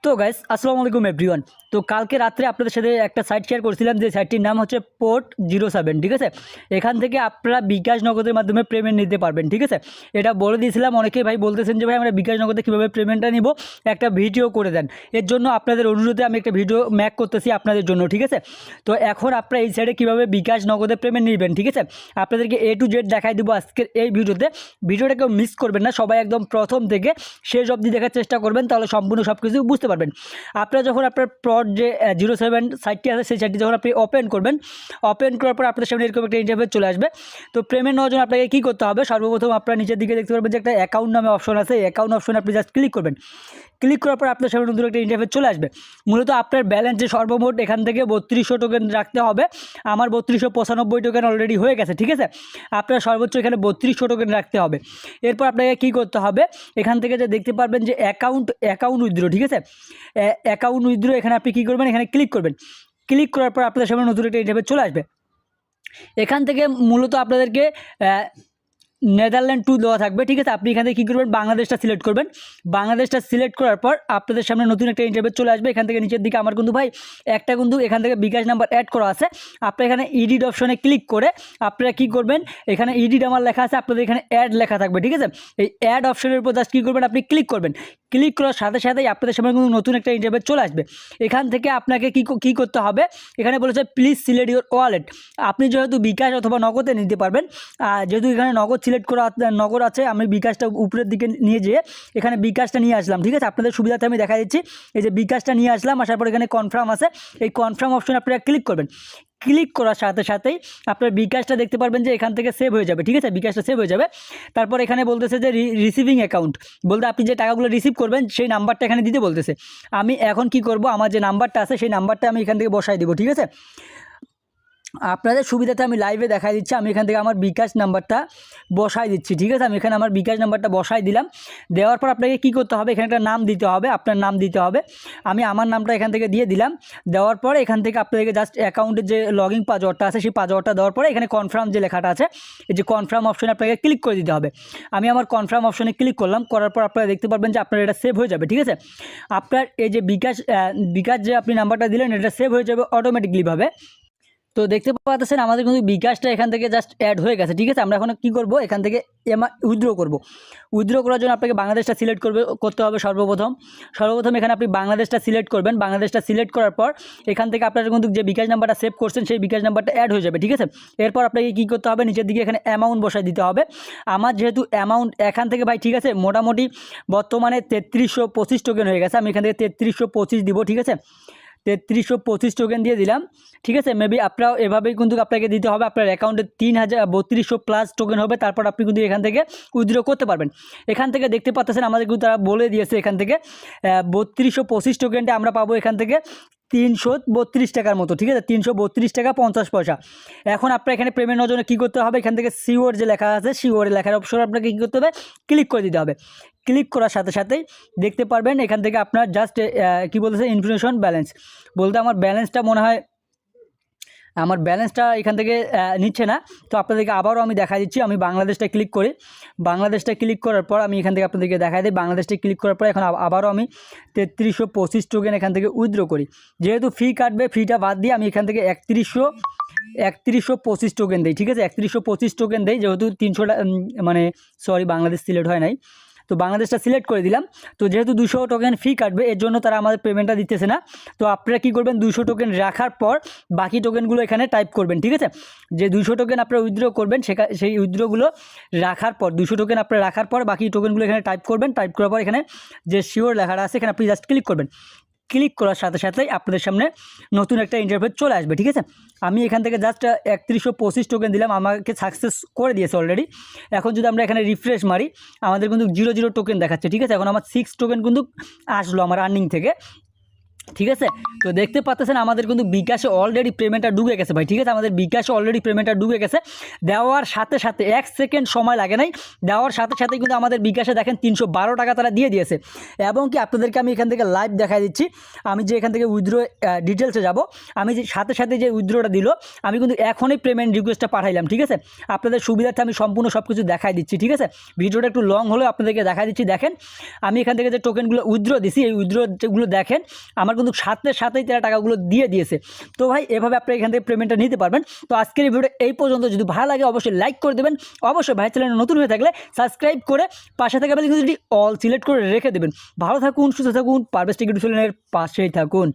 তো গাইস আসসালামু আলাইকুম এভরিওয়ান। তো কালকে রাত্রে আপনাদের সাথে একটা সাইট শেয়ার করছিলাম, যে সাইটটির নাম হচ্ছে Port07। ঠিক আছে, এখান থেকে আপনারা বিকাশ নগদের মাধ্যমে পেমেন্ট নিতে পারবেন। ঠিক আছে, এটা বলে দিয়েছিলাম, অনেকেই ভাই বলতেছেন যে ভাই আমরা বিকাশ নগদে কীভাবে পেমেন্টটা নিব, একটা ভিডিও করে দেন। এর জন্য আপনাদের অনুরোধে আমি একটা ভিডিও ম্যাক করতেছি আপনাদের জন্য। ঠিক আছে, তো এখন আপনারা এই সাইডে কীভাবে বিকাশ নগদে পেমেন্ট নেবেন, ঠিক আছে, আপনাদেরকে A to Z দেখাই দেবো আজকের এই ভিডিওতে। ভিডিওটা কেউ মিস করবেন না, সবাই একদম প্রথম থেকে শেষ অবধি দেখার চেষ্টা করবেন, তাহলে সম্পূর্ণ সব কিছু বুঝতে পারবেন। আপনারা যখন আপনার Port যে 07 সাইটটি আছে, সেই সাইটটি যখন আপনি ওপেন করবেন, ওপেন করার পর আপনার সামনে এরকম একটা ইন্টারফেস চলে আসবে। তো পেমেন্ট নেওয়ার জন্য আপনাকে কী করতে হবে, সর্বপ্রথম আপনার নিচের দিকে দেখতে পারবেন যে একটা অ্যাকাউন্ট নামে অপশন আছে। অ্যাকাউন্ট অপশনে আপনি জাস্ট ক্লিক করবেন। ক্লিক করার পর আপনার সামনে নতুন একটা ইন্টারফেস চলে আসবে। মূলত আপনার ব্যালেন্স যে সর্বমোট এখান থেকে 3200 টোকেন রাখতে হবে। আমার 3295 টোকেন অলরেডি হয়ে গেছে। ঠিক আছে, আপনার সর্বোচ্চ এখানে 3200 টোকেন রাখতে হবে। এরপর আপনাকে কী করতে হবে, এখান থেকে যে দেখতে পারবেন যে অ্যাকাউন্ট উইথড্র। ঠিক আছে, অ্যাকাউন্ট উইথড্র এখানে আপনি কী করবেন, এখানে ক্লিক করবেন। ক্লিক করার পর আপনাদের সামনে নতুন একটা ইন্টারফেস চলে আসবে। এখান থেকে মূলত আপনাদেরকে নেদারল্যান্ড 2 দেওয়া থাকবে। ঠিক আছে, আপনি এখান থেকে কী করবেন, বাংলাদেশটা সিলেক্ট করবেন। বাংলাদেশটা সিলেক্ট করার পর আপনাদের সামনে নতুন একটা ইন্টারফেস চলে আসবে। এখান থেকে নিচের দিকে আমার কিন্তু ভাই একটা কিন্তু এখান থেকে বিকাশ নাম্বার অ্যাড করা আছে। আপনারা এখানে এডিট অপশনে ক্লিক করে আপনারা কী করবেন, এখানে এডিট আমার লেখা আছে, আপনাদের এখানে অ্যাড লেখা থাকবে। ঠিক আছে, এই অ্যাড অপশনের উপর জাস্ট কী করবেন, আপনি ক্লিক করবেন। ক্লিক করার সাথে সাথেই আপনাদের সামনে কিন্তু নতুন একটা ইন্টারফেস চলে আসবে। এখান থেকে আপনাকে কী করতে হবে, এখানে বলেছে প্লিজ সিলেক্ট ইউর ওয়ালেট। আপনি যেহেতু বিকাশ অথবা নগদে নিতে পারবেন, যেহেতু এখানে নগদ সিলেক্ট করা নগদ আছে, আমি বিকাশটা উপরের দিকে নিয়ে যেয়ে এখানে বিকাশটা নিয়ে আসলাম। ঠিক আছে, আপনাদের সুবিধাতে আমি দেখা দিচ্ছি। এই যে বিকাশটা নিয়ে আসলাম, আসার পর এখানে কনফার্ম আছে, এই কনফার্ম অপশনে আপনারা ক্লিক করবেন। ক্লিক করার সাথে সাথেই আপনার বিকাশটা দেখতে পারবেন যে এখান থেকে সেভ হয়ে যাবে। ঠিক আছে, বিকাশটা সেভ হয়ে যাবে। তারপর এখানে বলতেছে যে রিসিভিং অ্যাকাউন্ট, বলতে আপনি যে টাকাগুলো রিসিভ করবেন সেই নাম্বারটা এখানে দিতে বলতেছে। আমি এখন কি করব, আমার যে নাম্বারটা আছে সেই নাম্বারটা আমি এখান থেকে বসাই দেবো। ঠিক আছে, আপনাদের সুবিধাতে আমি লাইভে দেখাই দিচ্ছি। আমি এখান থেকে আমার বিকাশ নাম্বারটা বসাই দিচ্ছি। ঠিক আছে, আমি এখানে আমার বিকাশ নাম্বারটা বসাই দিলাম। দেওয়ার পর আপনাকে কী করতে হবে, এখানে একটা নাম দিতে হবে, আপনার নাম দিতে হবে। আমি আমার নামটা এখান থেকে দিয়ে দিলাম। দেওয়ার পর এখান থেকে আপনাদেরকে জাস্ট অ্যাকাউন্টের যে লগইন পাসওয়ার্ডটা আছে, সেই পাসওয়ার্ডটা দেওয়ার পরে এখানে কনফার্ম যে লেখাটা আছে, এই যে কনফার্ম অপশনে আপনাকে ক্লিক করে দিতে হবে। আমি আমার কনফার্ম অপশনে ক্লিক করলাম। করার পর আপনারা দেখতে পারবেন যে আপনার এটা সেভ হয়ে যাবে। ঠিক আছে, আপনার এই যে বিকাশ যে আপনি নাম্বারটা দিলেন, এটা সেভ হয়ে যাবে অটোমেটিকলিভাবে। তো দেখতে পাচ্ছেন আমাদের কিন্তু বিকাশটা এখান থেকে জাস্ট অ্যাড হয়ে গেছে। ঠিক আছে, আমরা এখন কী করব, এখান থেকে উইথড্র করব। উইথড্র করার জন্য আপনাকে বাংলাদেশটা সিলেক্ট করতে হবে সর্বপ্রথম এখানে আপনি বাংলাদেশটা সিলেক্ট করবেন। বাংলাদেশটা সিলেক্ট করার পর এখান থেকে আপনার কিন্তু যে বিকাশ নাম্বারটা সেভ করছেন সেই বিকাশ নাম্বারটা অ্যাড হয়ে যাবে। ঠিক আছে, এরপর আপনাকে কী করতে হবে, নিচের দিকে এখানে অ্যামাউন্ট বসায় দিতে হবে। আমার যেহেতু অ্যামাউন্ট এখান থেকে ভাই, ঠিক আছে, মোটামুটি বর্তমানে 3325 টোকেন হয়ে গেছে। আমি এখান থেকে 3325 দিব। ঠিক আছে, 3325 টোকেন দিয়ে দিলাম। ঠিক আছে, মেবি আপনারাও এভাবেই কিন্তু আপনাকে দিতে হবে। আপনার অ্যাকাউন্টে 3200 প্লাস টোকেন হবে, তারপর আপনি কিন্তু এখান থেকে উইথড্র করতে পারবেন। এখান থেকে দেখতে পাচ্ছেন আমাদের কিন্তু তারা বলে দিয়েছে, এখান থেকে 3225 টোকেনটা আমরা পাবো এখান থেকে 332 টাকার মতো। ঠিক আছে, 332 টাকা 50 পয়সা। এখন আপনার এখানে পেমেন্ট নেওয়ার জন্য কী করতে হবে, এখান থেকে সিওর যে লেখা আছে, সিওর লেখার অপশন আপনাকে কী করতে হবে, ক্লিক করে দিতে হবে। ক্লিক করার সাথে সাথেই দেখতে পারবেন এখান থেকে আপনার জাস্ট কী বলতেছে, ইনফরমেশন ব্যালেন্স, বলতে আমার ব্যালেন্সটা মনে হয় আমার ব্যালেন্সটা এখান থেকে নিচ্ছে না। তো আপনাদেরকে আবারও আমি দেখা দিচ্ছি। আমি বাংলাদেশটা ক্লিক করি। বাংলাদেশটা ক্লিক করার পর আমি এখান থেকে আপনাদেরকে দেখাই দিই। বাংলাদেশটা ক্লিক করার পর এখন আবারও আমি 3325 টোকেন এখান থেকে উইথড্র করি। যেহেতু ফি কাটবে, ফিটা বাদ দিয়ে আমি এখান থেকে 3125 টোকেন দিই। ঠিক আছে, 3125 টোকেন দিই, যেহেতু 300 মানে সরি বাংলাদেশ সিলেক্ট হয় নাই, তো বাংলাদেশটা সিলেক্ট করে দিলাম। তো যেহেতু 200 টোকেন ফি কাটবে, এর জন্য তারা আমাদের পেমেন্টটা দিতেছে না। তো আপনারা কী করবেন, 200 টোকেন রাখার পর বাকি টোকেনগুলো এখানে টাইপ করবেন। ঠিক আছে, যে 200 টোকেন আপনারা উইথড্র করবেন, সেই উইথড্রগুলো রাখার পর 200 টোকেন আপনারা রাখার পর বাকি টোকেনগুলো এখানে টাইপ করবেন। টাইপ করার পর এখানে যে শিওর লেখাটা আছে, এখানে আপনি জাস্ট ক্লিক করবেন। ক্লিক করার সাথে সাথেই আপনাদের সামনে নতুন একটা ইন্টারফেস চলে আসবে। ঠিক আছে, আমি এখান থেকে জাস্ট 3125 টোকেন দিলাম, আমাকে সাকসেস করে দিয়েছে অলরেডি। এখন যদি আমরা এখানে রিফ্রেশ মারি, আমাদের কিন্তু 00 টোকেন দেখাচ্ছে। ঠিক আছে, এখন আমার 6 টোকেন কিন্তু আসলো আমার আর্নিং থেকে। ঠিক আছে। তো দেখতে পাচ্ছেন আমাদের কিন্তু বিকাশে অলরেডি পেমেন্টটা ঢুকে গেছে ভাই। ঠিক আছে, আমাদের বিকাশে অলরেডি পেমেন্টটা ঢুকে গেছে। দেওয়ার সাথে সাথে 1 সেকেন্ড সময় লাগে নাই, দেওয়ার সাথে সাথে কিন্তু আমাদের বিকাশে দেখেন 312 টাকা তারা দিয়ে দিয়েছে। এবং কি আপনাদেরকে আমি এখান থেকে লাইভ দেখাই দিচ্ছি, আমি যে এখান থেকে উইথড্র ডিটেলসে যাব, আমি যে সাথে সাথে যে উইথড্রটা দিল, আমি কিন্তু এখনই পেমেন্ট রিকোয়েস্টটা পাঠাইলাম। ঠিক আছে, আপনাদের সুবিধার্থে আমি সম্পূর্ণ সব কিছু দেখাই দিচ্ছি। ঠিক আছে, ভিডিওটা একটু লং হলেও আপনাদেরকে দেখাই দিচ্ছি। দেখেন আমি এখান থেকে যে টোকেনগুলো উইথড্র দিছি, এই উইথড্রগুলো দেখেন আমার কিন্তু সাথে সাথেই তারা টাকাগুলো দিয়ে দিয়েছে। তো ভাই এভাবে আপনি এখান থেকে পেমেন্টটা নিতে পারবেন। তো আজকের এই ভিডিওটা এই পর্যন্ত। যদি ভালো লাগে অবশ্যই লাইক করে দেবেন, অবশ্যই ভাই চ্যানেলে নতুন হয়ে থাকলে সাবস্ক্রাইব করে পাশে থাকা বেল কিন্তু অল সিলেক্ট করে রেখে দেবেন। ভালো থাকুন, সুস্থ থাকুন, পারভেজ টেক ইউটিউব চ্যানেলের পাশেই থাকুন।